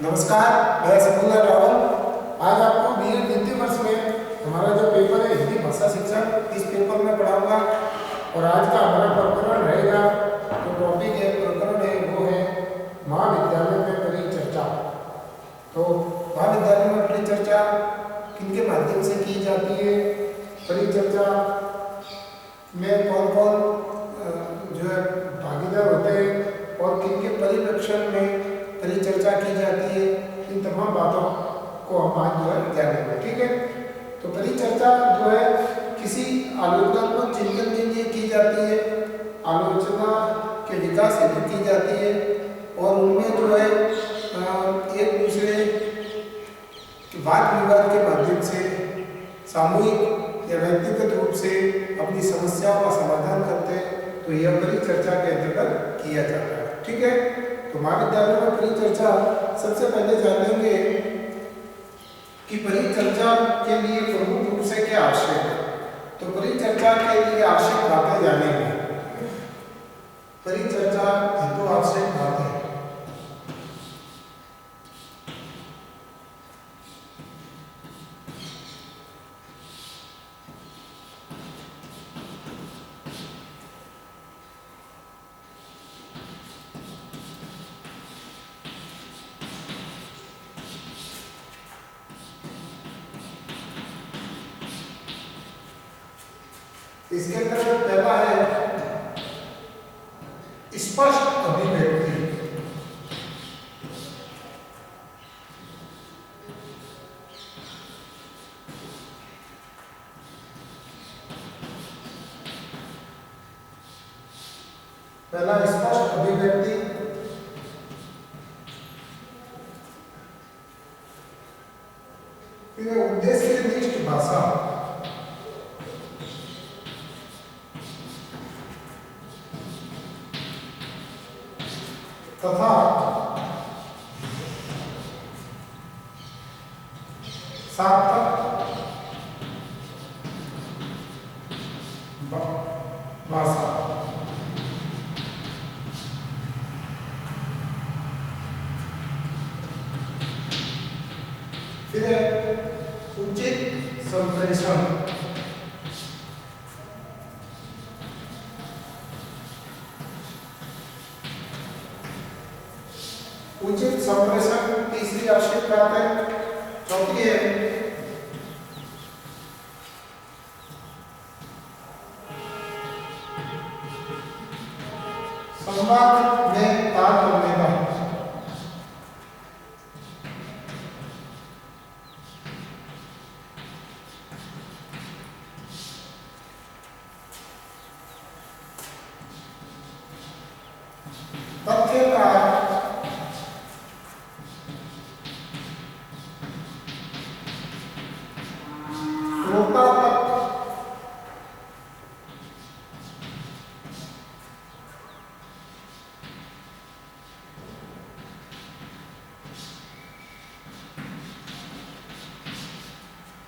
नमस्कार, मैं संपूर्ण रावल। आज आपको बीएड द्वितीय वर्ष में हमारा जो पेपर है हिंदी भाषा शिक्षण, इस पेपर में पढ़ाऊंगा। और आज का हमारा प्रकरण रहेगा, जो टॉपिक है प्रकरण है वो है महाविद्यालय में परिचर्चा। तो महाविद्यालय में परिचर्चा किनके माध्यम से की जाती है, परिचर्चा में कौन कौन जो है भागीदार होते हैं और किनके परिप्रेक्षण में परिचर्चा की जाती है, इन तमाम बातों को हम आज जो है जानेंगे। ठीक है, तो परिचर्चा जो है किसी आलोचनात्मक चिंतन के लिए की जाती है, आलोचना के विकास हेतु की जाती है और उनमें जो है एक दूसरे के वाद विवाद के माध्यम से सामूहिक या व्यक्तिगत रूप से अपनी समस्याओं का समाधान करते हैं। तो यह परिचर्चा के अंतर्गत किया जाता है। ठीक है, तो महाविद्यालय में परिचर्चा सबसे पहले जानेंगे कि परिचर्चा के लिए प्रमुख रूप से क्या आवश्यक है। तो परिचर्चा के लिए आवश्यक बातें जानेंगे। परिचर्चा हेतु आवश्यक बातें, इसके अंदर पहला है स्पष्ट अभिव्यक्ति। पहला स्पष्ट अभिव्यक्ति, फिर उद्देश्यनिष्ठ भाषा, तथा सार्थक भाषा। फिर उचित संप्रेषण, उचित संप्रेषण तीसरी आवश्यक बात है। चौथी है संवाद में तारतम्यता। तथ्य का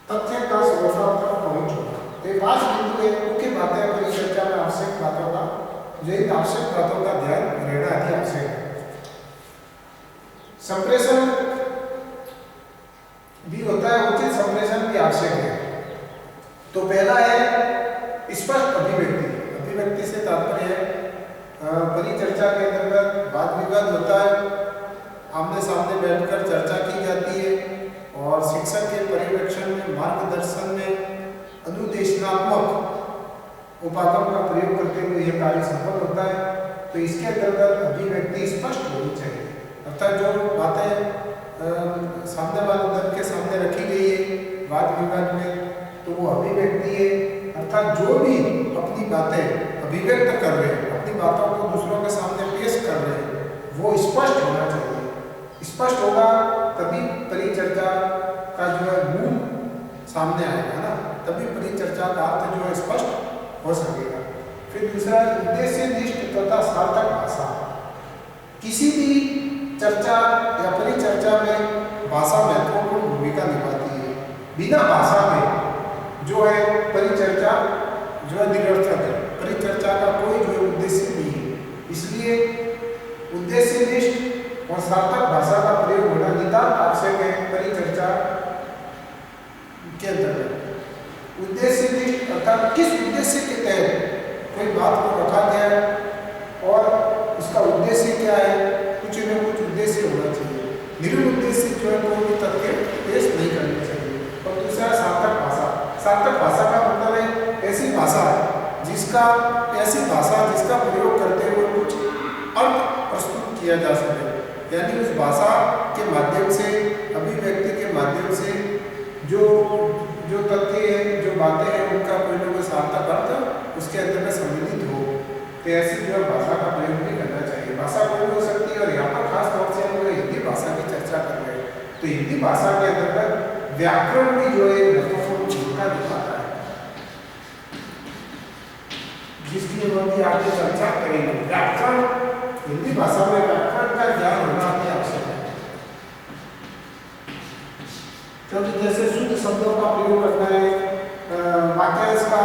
तथ्य का श्रोता तक पहुंच होगा। तो पांच बिंदु है मुख्य बातें परिचर्चा में आवश्यक बातों का, जो इन आवश्यक बातों का ध्यान रहना अति आवश्यक है। संप्रेषण भी होता है, उचित संप्रेषण भी आवश्यक है। तो पहला है स्पष्ट अभिव्यक्ति। अभिव्यक्ति से तात्पर्य है परिचर्चा के अंतर्गत वाद विवाद होता है, आमने सामने बैठकर चर्चा की जाती है और शिक्षक के पर्यवेक्षण में, मार्गदर्शन में अनुदेशनात्मक उपागम का प्रयोग करते हुए यह कार्य सफल होता है। तो इसके अंतर्गत अभिव्यक्ति स्पष्ट होनी चाहिए, अर्थात जो बातें सामने वाले दल के सामने रखी गई है वाद विवाद में, तो वो अभिव्यक्ति है। अर्थात जो भी अपनी बातें अभिव्यक्त कर रहे हैं, अपनी बातों को दूसरों के सामने पेश कर रहे हैं, वो स्पष्ट होना चाहिए। स्पष्ट होगा तभी परिचर्चा का जो है मूल सामने आएगा ना, तभी परिचर्चा का अर्थ जो है स्पष्ट हो सकेगा। फिर दूसरा उद्देश्यनिष्ठ तथा सार्थक भाषा। किसी भी चर्चा या परिचर्चा में भाषा महत्वपूर्ण भूमिका निभाती है। बिना भाषा के जो है परिचर्चा जो है निरर्थक है, परिचर्चा का कोई जो है उद्देश्य नहीं है। इसलिए उद्देश्यनिष्ठ और सार्थक भाषा का प्रयोग होना उद्देश्य के तहत कोई बात को रखा गया है और उसका उद्देश्य क्या है, कुछ न कुछ उद्देश्य होना चाहिए। निरुद्देश्य जो है कोई भी तथ्य पेश नहीं करनी चाहिए। और दूसरा सार्थक भाषा। सार्थक भाषा का मतलब है ऐसी भाषा जिसका प्रयोग करते हुए कुछ अर्थ प्रस्तुत किया जा सके, यानी उस भाषा के माध्यम से, अभिव्यक्ति के माध्यम से जो तथ्य है, जो बातें हैं, उनका कोई ना कोई सार्थक अर्थ उसके अंदर में सम्मिलित हो। तो ऐसी जो है भाषा का प्रयोग भी करना चाहिए। भाषा कोई हो सकती है और यहाँ पर खास तौर से हम लोग हिंदी भाषा की चर्चा कर रहे हैं। तो हिंदी भाषा के अंतर्गत व्याकरण भी जो है महत्वपूर्ण भूमिका निभाता है, जिसकी हम अभी आगे चर्चा करेंगे। व्याकरण, हिंदी भाषा में व्याकरण का ज्ञान होना अति आवश्यक है, क्योंकि जैसे शुद्ध शब्दों का प्रयोग करना है, वाक्यांश का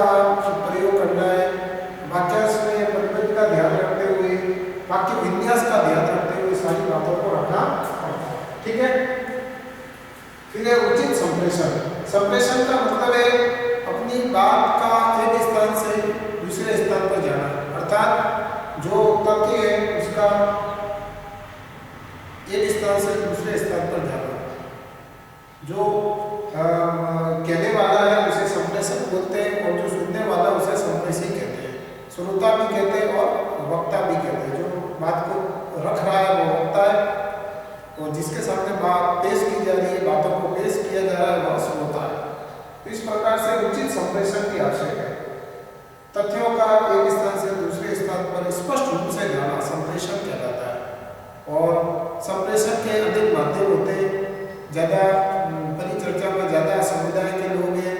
प्रयोग करना है, वाक्यांश में परिपथ का ध्यान रखते हुए, वाक्य विन्यास का ध्यान रखते हुए सारी बातों को रखना पड़ता है। ठीक है। फिर है उचित संप्रेषण। संप्रेषण का मतलब है अपनी बात का एक स्थान से दूसरे स्थान पर जाना, अर्थात जो तथ्य है उसका एक स्थान से दूसरे स्थान पर जाना। जो कहने वाला है उसे संप्रेषक बोलते हैं और जो सुनने वाला उसे संप्रेषी कहते हैं। श्रोता भी कहते हैं और वक्ता भी कहते हैं। जो बात को रख रहा है वो वक्ता है और जिसके सामने बात पेश की जा रही है, बातों को पेश किया जा रहा है, वह श्रोता है। तो इस प्रकार से उचित संप्रेषण की आवश्यक है। तथ्यों का एक स्थान से दूसरे स्थान पर स्पष्ट रूप से जाना संप्रेषण कहलाता है। और संप्रेषण के अनेक माध्यम होते हैं। ज़्यादा परिचर्चा में ज़्यादा समुदाय के लोग हैं,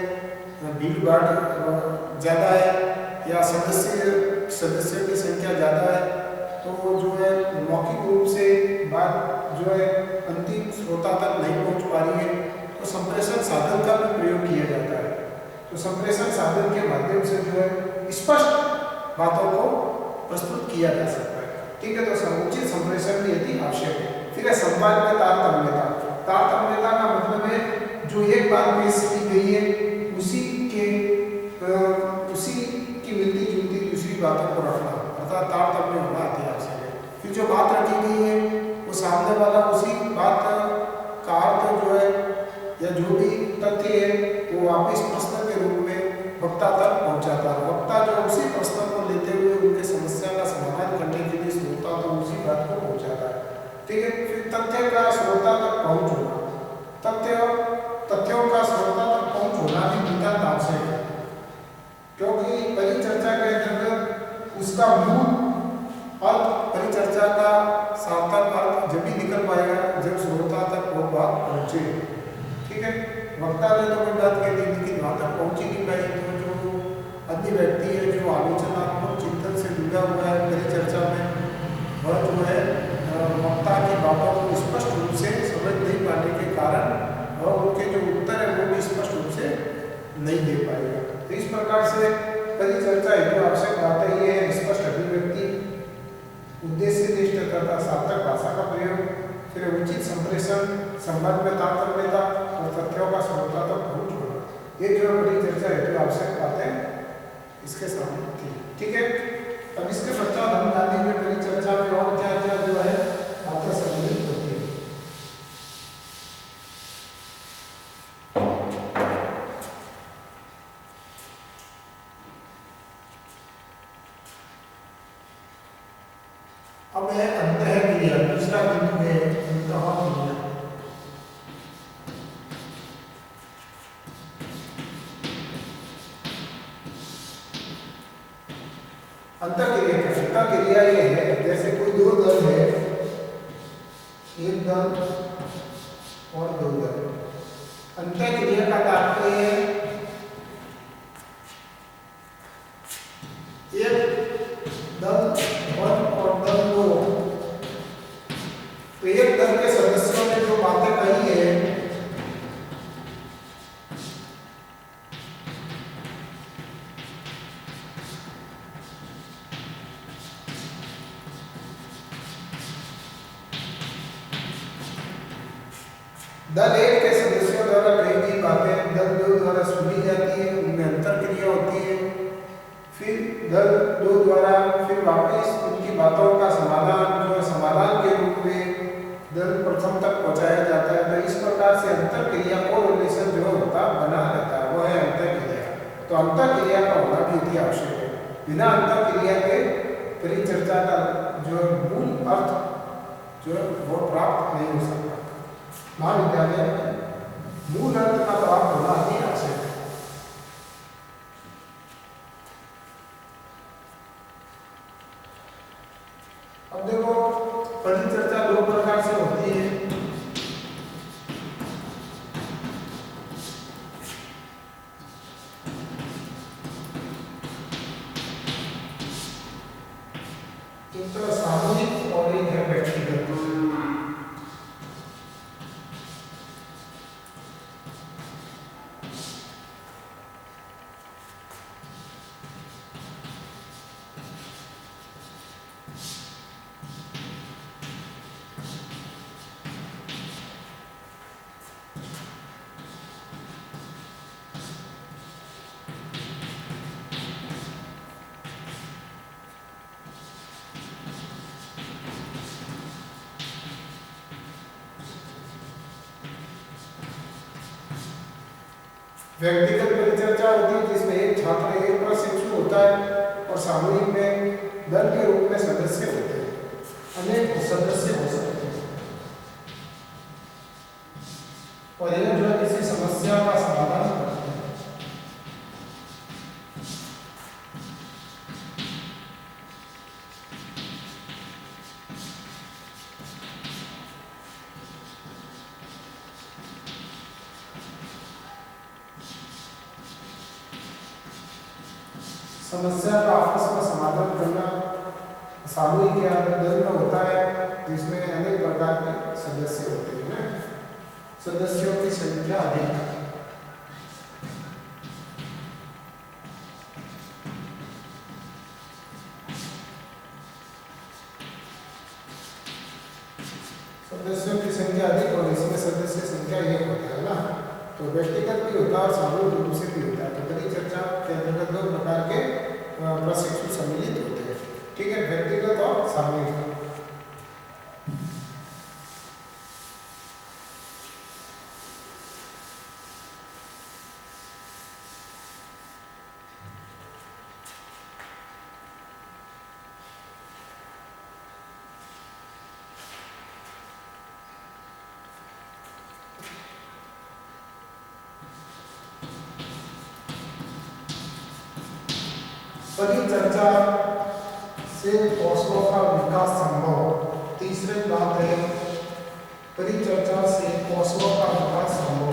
भीड़ भाड़ ज़्यादा है या सदस्य की संख्या ज़्यादा है, तो जो है मौखिक रूप से बात जो है अंतिम श्रोता तक नहीं पहुंच पा रही है, तो संप्रेषण साधन का भी प्रयोग किया जाता है। तो संप्रेषण साधन के माध्यम से जो है स्पष्ट बातों को प्रस्तुत किया जा सकता है। ठीक है। तो समुचित संप्रेषण भी यदि आवश्यक है। फिर है संवाद में तारतम्यता। तारतम्यता का मतलब है जो एक बात पेश की गई है उसी की मिलती जुलती दूसरी बातों को रखना, अर्थात तारतम्य होना अति आवश्यक है। फिर जो बात रखी गई है वो सामने वाला उसी बात का अर्थ जो है या जो भी तथ्य है वो वापिस प्रश्न के रूप में वक्ता तक पहुंचाता है। वक्ता जो उसी प्रश्न को लेते हुए उनके समस्या का समाधान करने के लिए श्रोता तो उसी बात को पहुंचाता है। ठीक है। फिर तथ्य का श्रोता तक पहुंच होना, तथ्यों का श्रोता तक पहुंच होना भी नितांत आवश्यक है, क्योंकि परिचर्चा के अंतर्गत उसका मूल अर्थ, परिचर्चा का सार्थक अर्थ जब भी निकल पाएगा जब श्रोता तक वो बात पहुंचे। ठीक है। वक्ता ने तो कोई बात कह दी लेकिन वहाँ तक पहुंची नहीं पाई, तो जो अन्य व्यक्ति है जो आलोचनात्मक चिंतन से जुड़ा हुआ है परिचर्चा में, वह जो है वक्ता की बातों को स्पष्ट रूप से समझ नहीं पाने के कारण और उनके जो उत्तर है वो भी स्पष्ट रूप से नहीं दे पाएगा। तो इस प्रकार से परिचर्चा हेतु आवश्यक बातें ये है स्पष्ट अभिव्यक्ति, उद्देश्यनिष्ठ तथा सार्थक भाषा का प्रयोग, फिर उचित संप्रेषण, संबंध में तारतम्यता और तथ्यों का श्रोता तक पहुंच होना। ये जो परिचर्चा हेतु आवश्यक बातें इसके सामने थी। ठीक है। अब इसके पश्चात हम जानेंगे परिचर्चा में और क्या क्या जो है बातें सम्मिलित होती है। अब है अंतःक्रिया, दूसरा बिंदु है अंतःक्रिया। अंतःक्रिया ये है जैसे कोई दो दल है, एक दल और दो दल। अंतःक्रिया का तात्पर्य है एक दल और दल दो, तो एक दल के सदस्यों ने जो बातें कही है दल एक के सदस्यों द्वारा कही गई बातें दल दो द्वारा सुनी जाती है, उनमें अंतरक्रिया होती है। फिर दल दो द्वारा फिर वापस उनकी बातों का समाधान जो समाधान के रूप में दल प्रथम तक पहुंचाया जाता है। तो इस प्रकार से अंतर क्रिया को रिलेशन जो होता बना रहता है वो है अंतर क्रिया। तो अंतर क्रिया का होना भी अति आवश्यक है। बिना अंतर क्रिया के परिचर्चा का जो मूल अर्थ जो वो प्राप्त नहीं हो सकता। महाविद्यालय में मूल अर्थ का प्राप्त होना अति आवश्यक है। अब देखो परिचर्चा दो प्रकार से होती है। एक तो सामूहिक और एक है व्यक्तिगत। व्यक्तिगत परिचर्चा होती है जिसमें एक छात्र एक प्रशिक्षु होता है और सामूहिक में दल के रूप में सदस्य होते हैं। अनेक सदस्य हो सकते हैं और यह जो है किसी समस्या का समाधान करते हैं। समस्या का आपस में समाधान करना सामूहिक या दल में होता है जिसमें अनेक प्रकार के सदस्य होते हैं ना। सदस्यों की संख्या अधिक। सदस्यों की संख्या अधिक और इसमें सदस्य संख्या एक होता है ना। तो व्यक्तिगत भी होता है और सामूहिक रूप से भी होता है। तो परिचर्चा के अंतर्गत दो प्रकार के प्रशिक्षु सम्मिलित होते हैं। ठीक है, व्यक्तिगत और सामूहिक। परिचर्चा से कौशलों का विकास संभव। तीसरी बात है परिचर्चा से कौशलों का विकास संभव।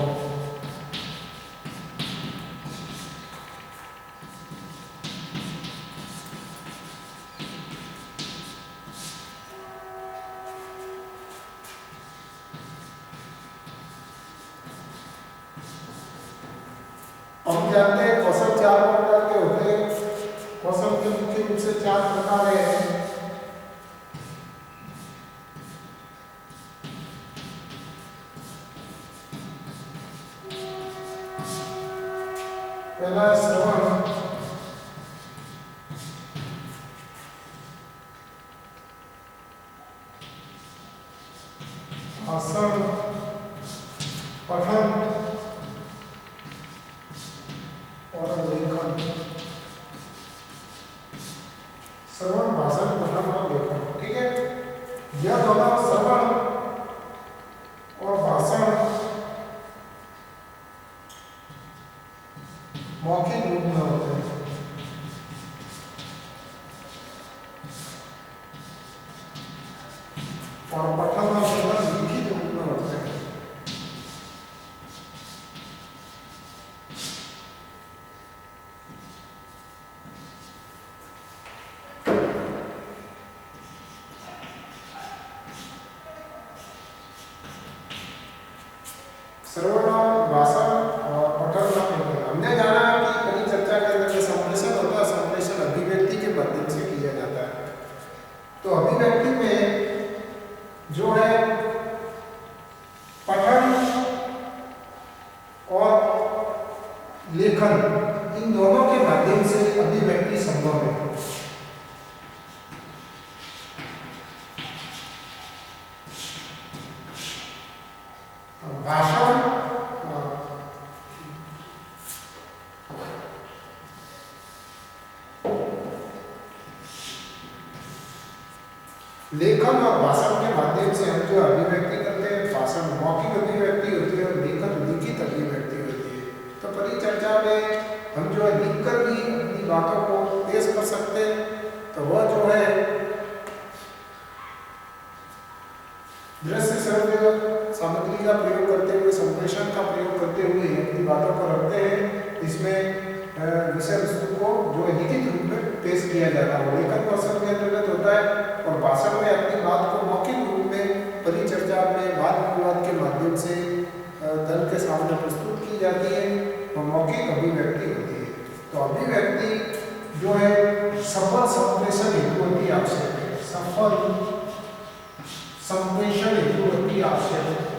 हम जानते हैं कौशल चार प्रकार के होते हैं। कौशल के मुख्य रूप से चार प्रकार हैं। पहला है श्रवण, भाषण, पठन और लेखन। श्रवण, भाषण, पठन और लेखन। ठीक है, यह दोनों श्रवण और भाषण मौखिक रूप में होते हैं और पठन और श्रवण लिखित रूप में होते हैं। श्रवण, भाषण और पठन। हमने जाना कि परिचर्चा के अंदर जो संप्रेषण होता है, संप्रेषण अभिव्यक्ति के माध्यम से किया जाता है। तो अभिव्यक्ति में जो है पठन और लेखन, इन दोनों के माध्यम से अभिव्यक्ति संभव है। भाषण लेखन और भाषण के माध्यम से हम जो अभिव्यक्ति करते हैं, भाषण मौखिक अभिव्यक्ति होती है और लेखन लिखित अभिव्यक्ति होती है। तो परिचर्चा में हम जो है लिखकर भी अपनी बातों को पेश कर सकते हैं। तो वह जो है दृश्य श्रव्य सामग्री का प्रयोग करते हुए, संप्रेषण का प्रयोग करते हुए अपनी बातों को रखते हैं। इसमें विषय वस्तु को जो है लिखित रूप में पेश किया जाता है, लेखन कौशल के अंतर्गत होता है। और भाषण में अपनी बात को मौखिक रूप में परिचर्चा में वाद विवाद के माध्यम से दल के सामने प्रस्तुत की जाती है और मौखिक अभिव्यक्ति होती है। तो अभिव्यक्ति जो है सफल संप्रेषण हेतु अति आवश्यक है, सफल संप्रेषण हेतु अति आवश्यक है।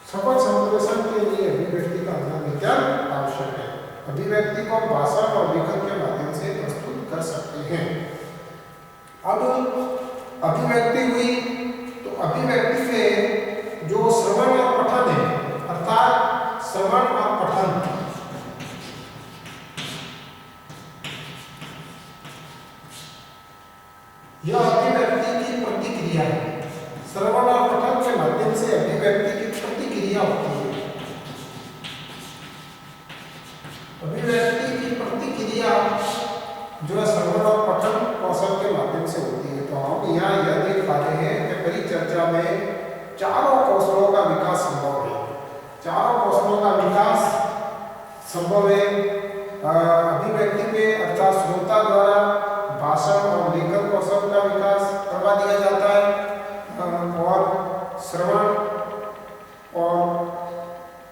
सफल संप्रेषण के लिए अभिव्यक्ति का ज्ञान आवश्यक है। अभिव्यक्ति को भाषण और लेखन के माध्यम से प्रस्तुत कर सकते हैं। अब अभिव्यक्ति हुई तो अभिव्यक्ति में जो श्रवण और पठन है, अर्थात श्रवण और पठन, यह अभिव्यक्ति की प्रतिक्रिया है। श्रवण और पठन के माध्यम से अभिव्यक्ति की प्रतिक्रिया होती है। अभिव्यक्ति की प्रतिक्रिया जो है श्रवण और पठन कौशल के माध्यम से होती है। तो हम यहाँ यह देख पा रहे हैं कि परिचर्चा में चारों कौशलों का विकास संभव है। चारों कौशलों का विकास संभव है अभिव्यक्ति में, अर्थात श्रोता द्वारा भाषण और लेखन कौशल का विकास करवा दिया जाता है और श्रवण और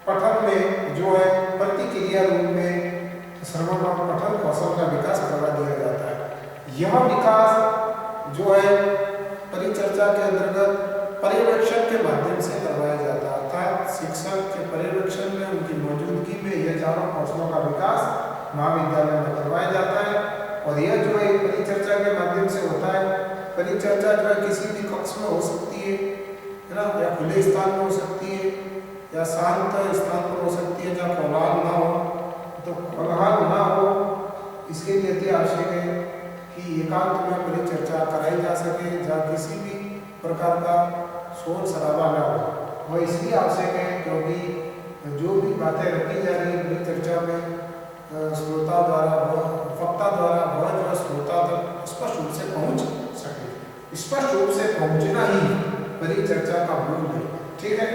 पठन में जो है प्रतिक्रिया रूप में श्रवण और पठन कौशल का विकास करवा दिया जाता है। यह विकास जो है परिचर्चा के अंतर्गत पर्यवेक्षण के माध्यम से करवाया जाता है, अर्थात शिक्षक के पर्यवेक्षण में, उनकी मौजूदगी में यह चारों कौशलों का विकास महाविद्यालय में करवाया जाता है। और यह जो है परिचर्चा के माध्यम से होता है। परिचर्चा जो है किसी भी कक्ष में हो सकती है ना, या खुले स्थान में हो सकती है या शांत स्थान पर हो सकती है जहाँ कोलाहल ना हो। तो कोलाहल ना हो इसके लिए अति आवश्यक है कि एकांत में परिचर्चा कराई जा सके, जहाँ किसी भी प्रकार का शोर शराबा ना हो। वह इसलिए आवश्यक है क्योंकि जो भी बातें रखी जा रही है परिचर्चा में श्रोता द्वारा, वक्ता द्वारा, वह जो श्रोता तक स्पष्ट रूप से पहुंच सके। स्पष्ट रूप से पहुंचना ही परिचर्चा का मूल है। ठीक है।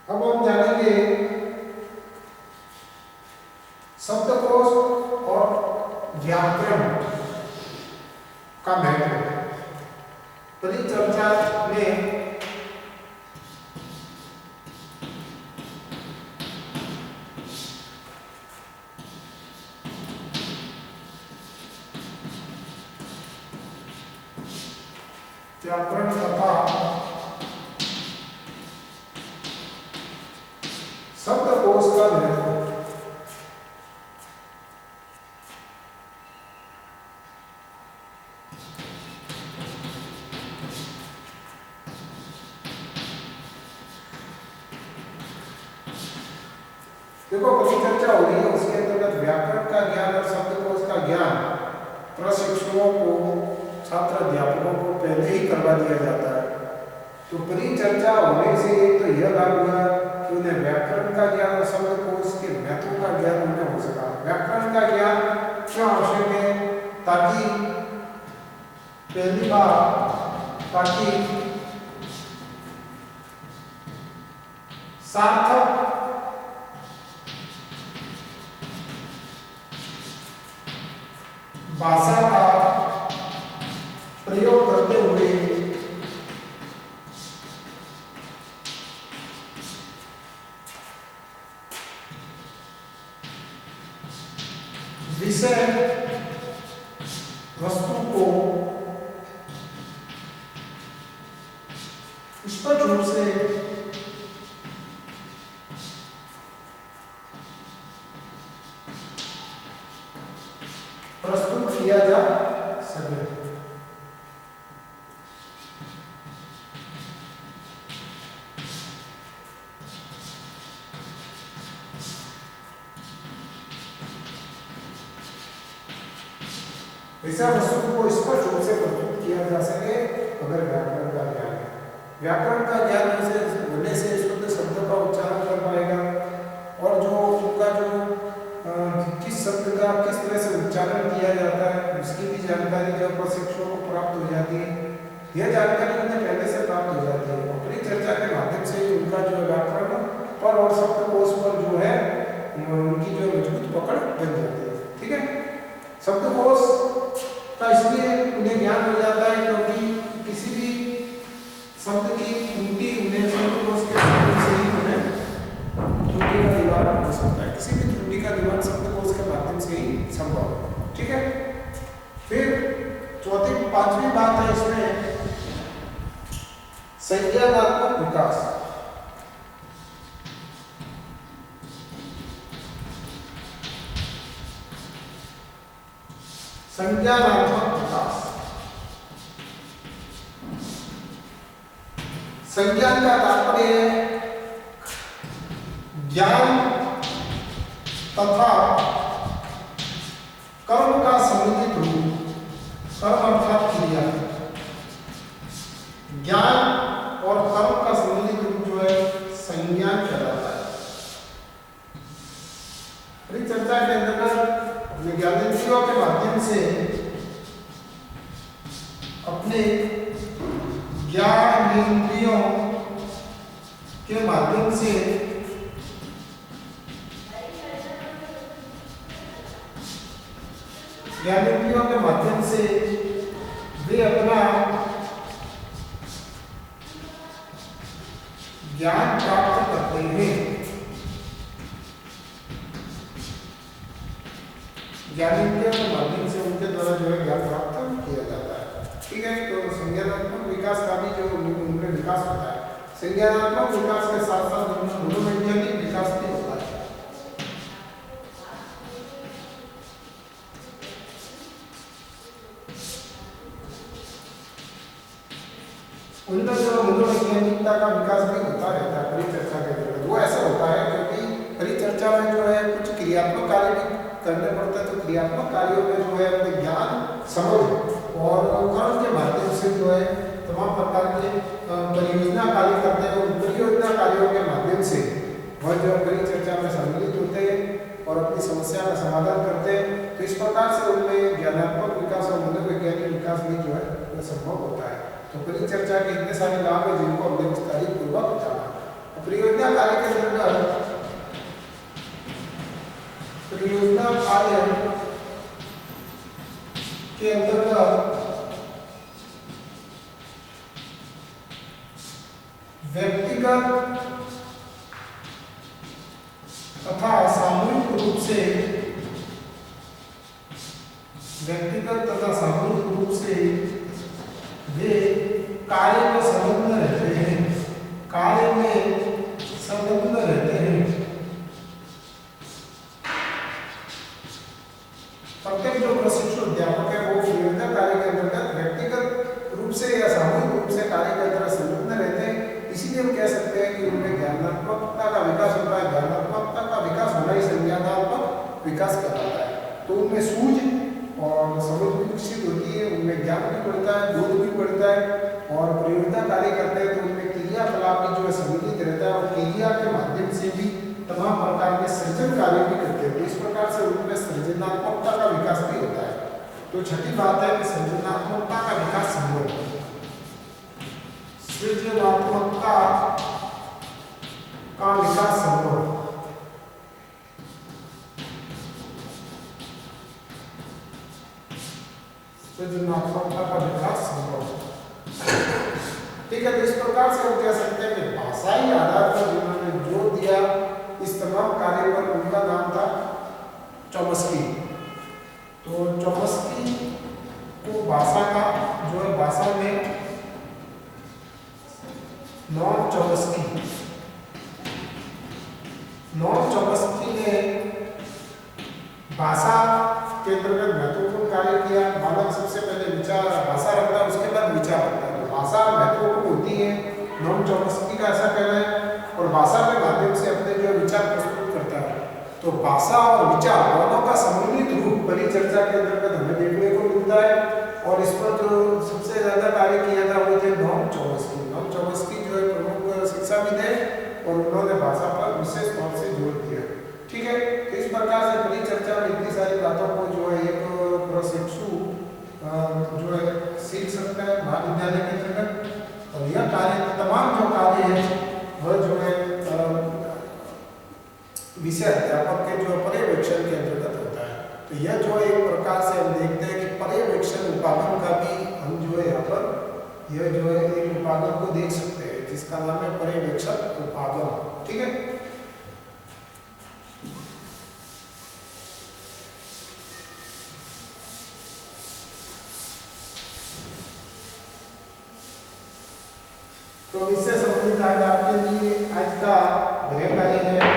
अब हम जानेंगे शब्दकोश और व्याकरण का महत्व। परिचर्चा में व्याकरण तथा शब्दकोश का महत्व। देखो परिचर्चा हो रही है, उसके अंतर्गत व्याकरण का ज्ञान और शब्दकोश का ज्ञान प्रशिक्षुओं को, छात्र अध्यापकों को पहले ही करवा दिया जाता है। तो परिचर्चा होने से तो यह लाभ हुआ कि उन्हें व्याकरण का ज्ञान और शब्दकोश के महत्व का ज्ञान उन्हें हो सका। व्याकरण का ज्ञान क्यों आवश्यक है? ताकि पहली बात सार्थक भाषा का प्रयोग करते हुए विषय वस्तु को स्पष्ट रूप से प्रस्तुत किया जा सके। विषय वस्तु को स्पष्ट रूप से प्रस्तुत किया जा सके अगर व्याकरण का ज्ञान है। व्याकरण का ज्ञान होने से शुद्ध शब्द का उच्चारण कर पाएगा और जो उनका जो किस शब्द का किस तरह से उच्चारण किया जाता है उसकी भी जानकारी जब प्रशिक्षुओं को प्राप्त हो जाती है। यह जानकारी उन्हें पहले से प्राप्त हो जाती है। अपनी चर्चा के माध्यम से उनका जो व्याकरण पर और शब्दकोश पर जो है उनकी जो मजबूत पकड़ बन जाती है। ठीक है, शब्दकोश का इसलिए उन्हें ज्ञान हो जाता है क्योंकि किसी भी शब्द की त्रुटि उन्हें शब्दकोश के माध्यम से ही उन्हें त्रुटि का निवारण हो सकता है। किसी भी त्रुटि का निवारण शब्दकोश के माध्यम से ही संभव है। ठीक है, फिर चौथी पांचवी बात है इसमें संज्ञानात्मक विकास। संज्ञानात्मक विकास, संज्ञान का तात्पर्य है ज्ञान तथा कर्म का सम्मिलित रूप। कर्म अर्थात क्रिया, ज्ञान और कर्म का सम्मिलित रूप जो है संज्ञान कहलाता है। चर्चा के अंतर्गत ज्ञानेंद्रियों के माध्यम से अपने ज्ञानेंद्रियों के माध्यम से ज्ञानेंद्रियों के माध्यम से वे अपना ज्ञान प्राप्त करते हैं। ज्ञानेंद्रियों के माध्यम से उनके द्वारा जो है ज्ञान प्राप्त किया जाता है। ठीक है, तो संज्ञानात्मक विकास का भी जो उनमें विकास होता है, संज्ञानात्मक विकास के साथ साथ मनोवैज्ञानिक विकास भी होता है। उनका जो मनोवैज्ञानिकता का विकास भी होता रहता है परिचर्चा के अंतर्गत। वो ऐसा होता है क्योंकि परिचर्चा में जो है कुछ क्रियात्मक कार्य भी करने पड़ता है, तो क्रियात्मक कार्यों में जो है अपने ज्ञान समझ और कर्म के माध्यम से जो है तमाम प्रकार के परियोजना कार्य करते हैं। उन परियोजना कार्यों के माध्यम से वह जो परिचर्चा में सम्मिलित होते हैं और अपनी समस्या का समाधान करते हैं। तो इस प्रकार से उनमें ज्ञानात्मक विकास और मनोवैज्ञानिक विकास भी जो है वह संभव होता है। तो परिचर्चा के इतने सारे लाभ है जिनको हमने विस्तारित पूर्वक जाना। परियोजना कार्य के अंतर्गत परियोजना कार्य के अंतर्गत व्यक्तिगत तथा सामूहिक रूप से वे कार्य में संलग्न रहते हैं, कार्य में संलग्न रहते हैं। प्रत्येक जो प्रशिक्षु अध्यापक है वो परियोजना कार्य के अंतर्गत व्यक्तिगत रूप से या सामूहिक रूप से कार्य के अंतर्गत संलग्न रहते हैं। इसीलिए हम कह सकते हैं कि उनमें ज्ञानात्मकता का विकास होता है। ज्ञानात्मकता का विकास होना ही संज्ञानात्मक विकास कहलाता है। तो उनमें सूझ और समझ भी विकसित होती है, उनमें ज्ञान भी बढ़ता है, बोध भी बढ़ता है और परियोजना कार्य करते हैं तो उनमें क्रियाकलाप भी जो है सम्मिलित रहता है और क्रिया के माध्यम से भी तमाम प्रकार के सृजन कार्य भी करते हैं। तो इस प्रकार से उनमें सृजनात्मकता का विकास भी होता है। तो छठी बात है कि सृजनात्मकता का विकास संभव है। सृजनात्मकता का सृजनात्मकता का विकास संभव है। ठीक है, तो इस प्रकार से हम कह सकते हैं कि भाषाई आधार पर जिन्होंने जोर दिया इस तमाम कार्य पर, उनका नाम था चॉम्स्की। तो चॉम्स्की को भाषा का जो है, भाषा में नॉन चॉम्स्की ने भाषा के अंतर्गत महत्वपूर्ण कार्य किया। मानव सबसे पहले विचार भाषा रखता है, उसके बाद विचार रखता है। भाषा महत्वपूर्ण होती है, नॉन चॉम्स्की का ऐसा कहना है, और भाषा के माध्यम से अपने जो विचार प्रस्तुत करता है। तो भाषा और विचार दोनों का सम्मिलित रूप परिचर्चा के अंतर्गत हमें देखने को मिलता है, और इस पर जो सबसे ज्यादा कार्य किया था वो थे नॉन चॉम्स्की। नॉन चॉम्स्की जो है प्रमुख शिक्षाविद है, और उन्होंने भाषा पर विशेष तौर से जोर दिया। ठीक है, तो इस प्रकार से परिचर्चा में इतनी सारी बातों को जो है एक प्रशिक्षु जो है सीख सकता है महाविद्यालय के अंतर्गत। और यह कार्य तमाम जो कार्य है वह जो है विषय अध्यापक के जो पर्यवेक्षण के अंतर्गत होता है। तो यह जो एक प्रकार से हम देखते हैं कि पर्यवेक्षण उपागम का भी हम जो है यहाँ पर यह जो है एक उपागम को देख सकते हैं, जिसका नाम है पर्यवेक्षण उपागम। ठीक है, तो इससे संबंधित आज आपके लिए आज का गृह कार्य है।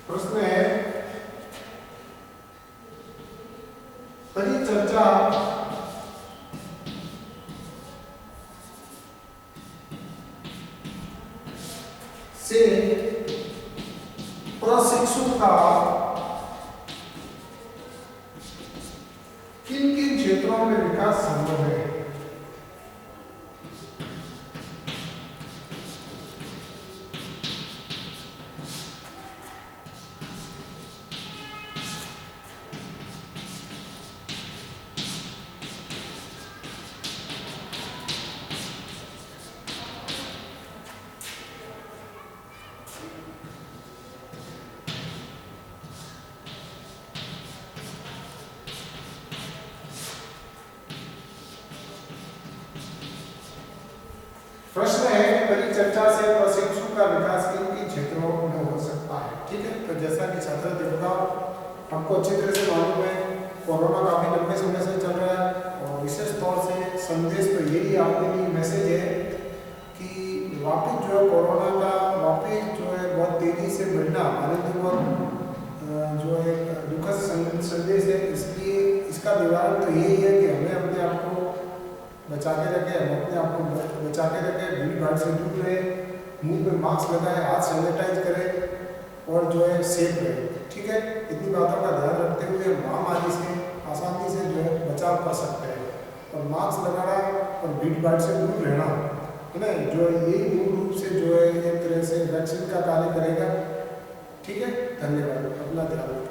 प्रश्न है, परिचर्चा से प्रशिक्षु का किन किन क्षेत्रों में विकास संभव है? प्रश्न है, परिचर्चा से प्रशिक्षु का विकास किन किन क्षेत्रों में हो सकता है? ठीक है, तो जैसा कि छात्र देवता हमको अच्छी तरह से मालूम है, कोरोना काफी लंबे समय से चल रहा है, और विशेष तौर से संदेश तो यही आपके लिए मैसेज है कि वापिस जो है कोरोना का वापिस जो है बहुत तेजी से बढ़ना हमारे लिए बहुत जो है दुखद संदेश है। इसलिए इसका निवारण तो यही है कि हमें अपने आप को बचा के रखें, हम अपने आप को बचा के रखें, भीड़ भाड़ से दूर रहे, मुंह पे मास्क लगाए, हाथ सैनिटाइज करें, और जो है सेफ रहे। ठीक है, इतनी बातों का ध्यान रखते हुए महामारी से आसानी से जो है बचाव कर सकते हैं। और मास्क लगाना और भीड़ भाड़ से दूर रहना है ना, जो यही मूल रूप से जो है एक तरह से वैक्सीन का कार्य करेगा। ठीक है, धन्यवाद, अपना ध्यान रखें।